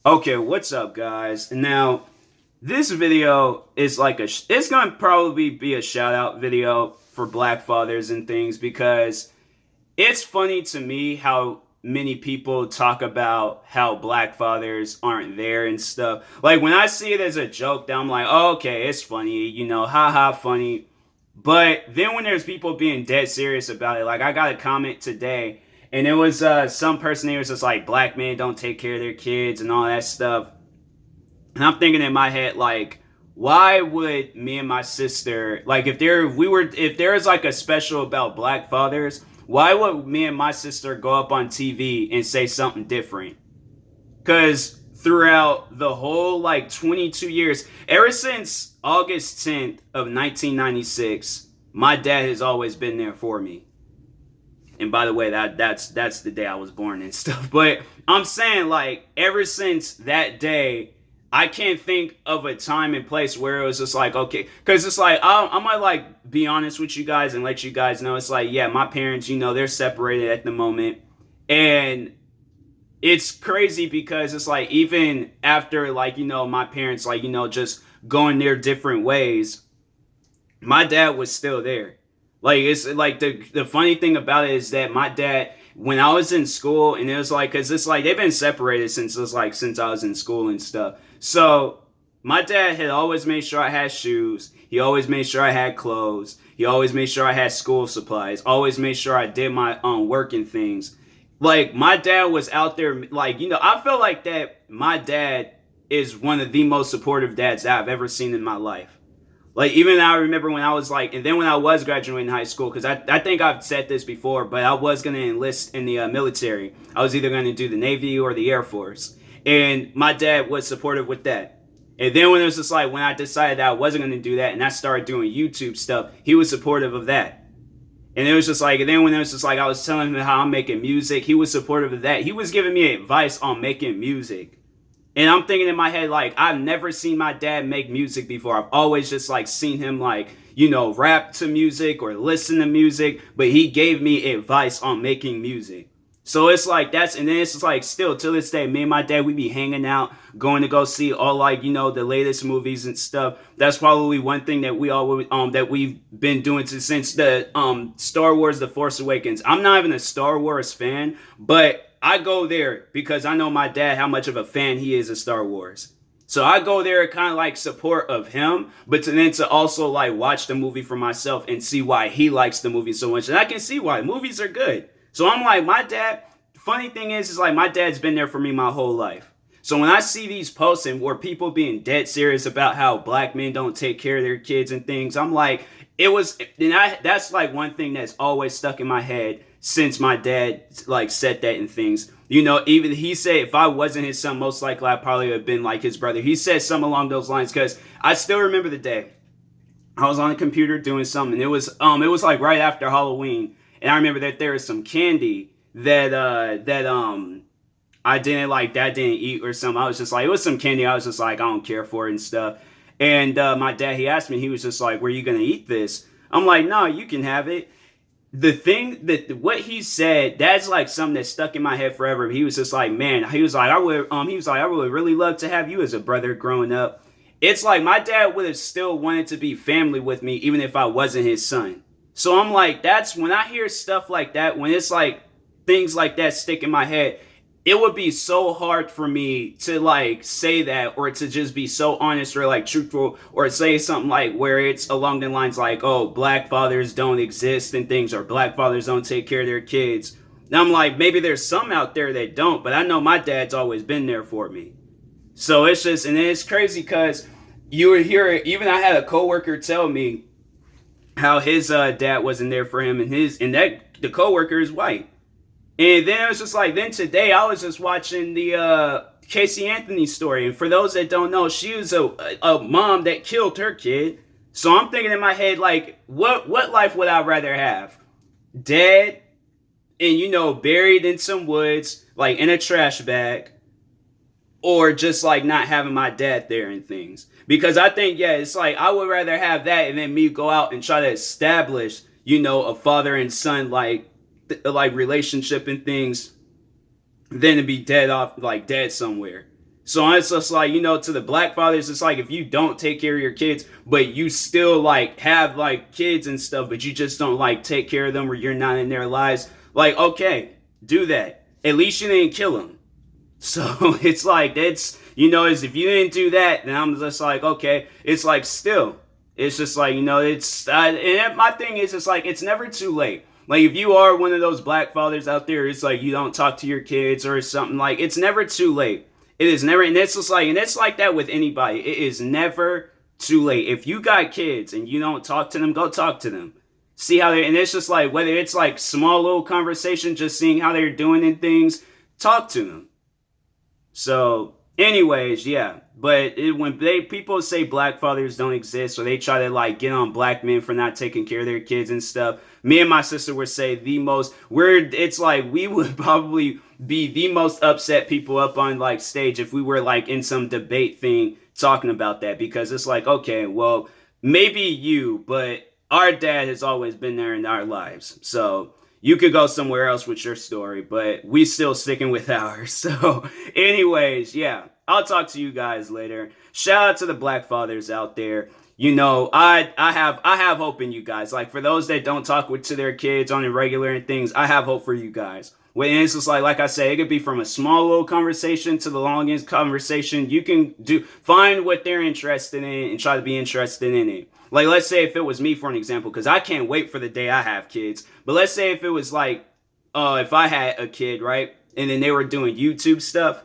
Okay, what's up, guys? Now, this video is like it's gonna probably be a shout out video for Black fathers and things because it's funny to me how many people talk about how Black fathers aren't there and stuff. Like when I see it as a joke, then I'm like, oh, okay, it's funny, haha, funny. But then when there's people being dead serious about it, like I got a comment today, and it was some person who was just like, black men don't take care of their kids and all that stuff. And I'm thinking in my head, like, why would me and my sister, like, if there is like a special about black fathers, why would me and my sister go up on TV and say something different? Because throughout the whole like 22 years, ever since August 10th of 1996, my dad has always been there for me. And by the way, that's the day I was born and stuff. But I'm saying, like, ever since that day, I can't think of a time and place where it was just like, okay, because it's like I might like be honest with you guys and let you guys know it's like, yeah, my parents, they're separated at the moment, and it's crazy because it's like even after like my parents like just going their different ways, my dad was still there. Like it's like the funny thing about it is that my dad, when I was in school, and it was like, cause it's like they've been separated since since I was in school and stuff. So my dad had always made sure I had shoes. He always made sure I had clothes. He always made sure I had school supplies. Always made sure I did my work and things. Like my dad was out there, like I feel like that my dad is one of the most supportive dads that I've ever seen in my life. Like, even I remember when I was like, and then when I was graduating high school, because I think I've said this before, but I was going to enlist in the military. I was either going to do the Navy or the Air Force. And my dad was supportive with that. And then when it was just like, when I decided that I wasn't going to do that and I started doing YouTube stuff, he was supportive of that. And it was just like, and then when it was just like, I was telling him how I'm making music, he was supportive of that. He was giving me advice on making music. And I'm thinking in my head, like, I've never seen my dad make music before. I've always just, like, seen him, like, rap to music or listen to music. But he gave me advice on making music. So it's like, and then it's just like, still, to this day, me and my dad, we be hanging out, going to go see all, like, the latest movies and stuff. That's probably one thing that that we've been doing since the Star Wars The Force Awakens. I'm not even a Star Wars fan, but I go there because I know my dad, how much of a fan he is of Star Wars. So I go there kind of like support of him, but then to also like watch the movie for myself and see why he likes the movie so much. And I can see why movies are good. So I'm like, my dad, funny thing is like my dad's been there for me my whole life. So when I see these posts and where people being dead serious about how black men don't take care of their kids and things, I'm like, that's like one thing that's always stuck in my head since my dad like said that and things. Even he said if I wasn't his son, most likely I probably would have been like his brother. He said something along those lines because I still remember the day. I was on the computer doing something. It was like right after Halloween, and I remember that there was some candy that I didn't eat or something. I was just like, it was some candy. I was just like, I don't care for it and stuff. And my dad, he asked me, he was just like, were you going to eat this? I'm like, no, you can have it. The thing that what he said, that's like something that stuck in my head forever. He was just like, man, he was like, I would really love to have you as a brother growing up. It's like my dad would have still wanted to be family with me, even if I wasn't his son. So I'm like, that's when I hear stuff like that, when it's like things like that stick in my head, it would be so hard for me to like say that or to just be so honest or like truthful or say something like where it's along the lines like, oh, black fathers don't exist and things, or black fathers don't take care of their kids. And I'm like, maybe there's some out there that don't, but I know my dad's always been there for me. So it's just, and it's crazy because you would hear it. Even I had a coworker tell me how his dad wasn't there for him, and the coworker is white. And then it was just like, then today I was just watching the Casey Anthony story. And for those that don't know, she was a mom that killed her kid. So I'm thinking in my head, like, what life would I rather have? Dead and, buried in some woods, like in a trash bag, or just like not having my dad there and things. Because I think, yeah, it's like I would rather have that and then me go out and try to establish, a father and son like relationship and things than to be dead somewhere. So it's just like, you know, to the black fathers, it's like if you don't take care of your kids, but you still like have like kids and stuff, but you just don't like take care of them or you're not in their lives, like, okay, do that. At least you didn't kill them. So it's like, it's, you know, is if you didn't do that, then I'm just like, okay, it's like still, it's just like, you know, it's, and my thing is, it's like, it's never too late. Like if you are one of those black fathers out there, it's like you don't talk to your kids or something, like it's never too late. It is never, and it's just like, and it's like that with anybody. It is never too late. If you got kids and you don't talk to them, go talk to them. See how they, and it's just like, whether it's like small little conversation, just seeing how they're doing and things, talk to them. So, anyways, yeah. But when people say black fathers don't exist, or they try to like get on black men for not taking care of their kids and stuff, me and my sister would say it's like we would probably be the most upset people up on like stage if we were like in some debate thing talking about that, because it's like, okay, well, maybe you, but our dad has always been there in our lives. So you could go somewhere else with your story, but we still sticking with ours. So anyways, yeah, I'll talk to you guys later. Shout out to the black fathers out there. You know, I have hope in you guys. Like for those that don't talk to their kids on a regular and things, I have hope for you guys. When it's just like I say, it could be from a small little conversation to the longest conversation. You can find what they're interested in and try to be interested in it. Like, let's say if it was me, for an example, because I can't wait for the day I have kids. But let's say if it was like, if I had a kid, right? And then they were doing YouTube stuff,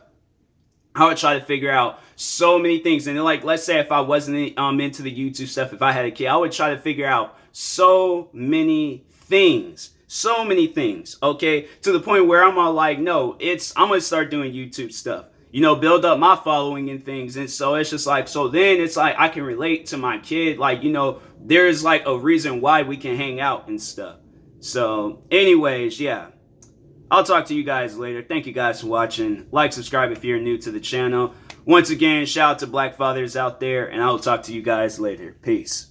I would try to figure out so many things. And then, like, let's say if I wasn't into the YouTube stuff, if I had a kid, I would try to figure out so many things. So many things, okay? To the point where I'm all like, no, I'm going to start doing YouTube stuff. You know, build up my following and things. And so it's just like, so then it's like I can relate to my kid. Like, you know, there's like a reason why we can hang out and stuff. So anyways, yeah. I'll talk to you guys later. Thank you guys for watching. Like, subscribe if you're new to the channel. Once again, shout out to black fathers out there, and I will talk to you guys later. Peace.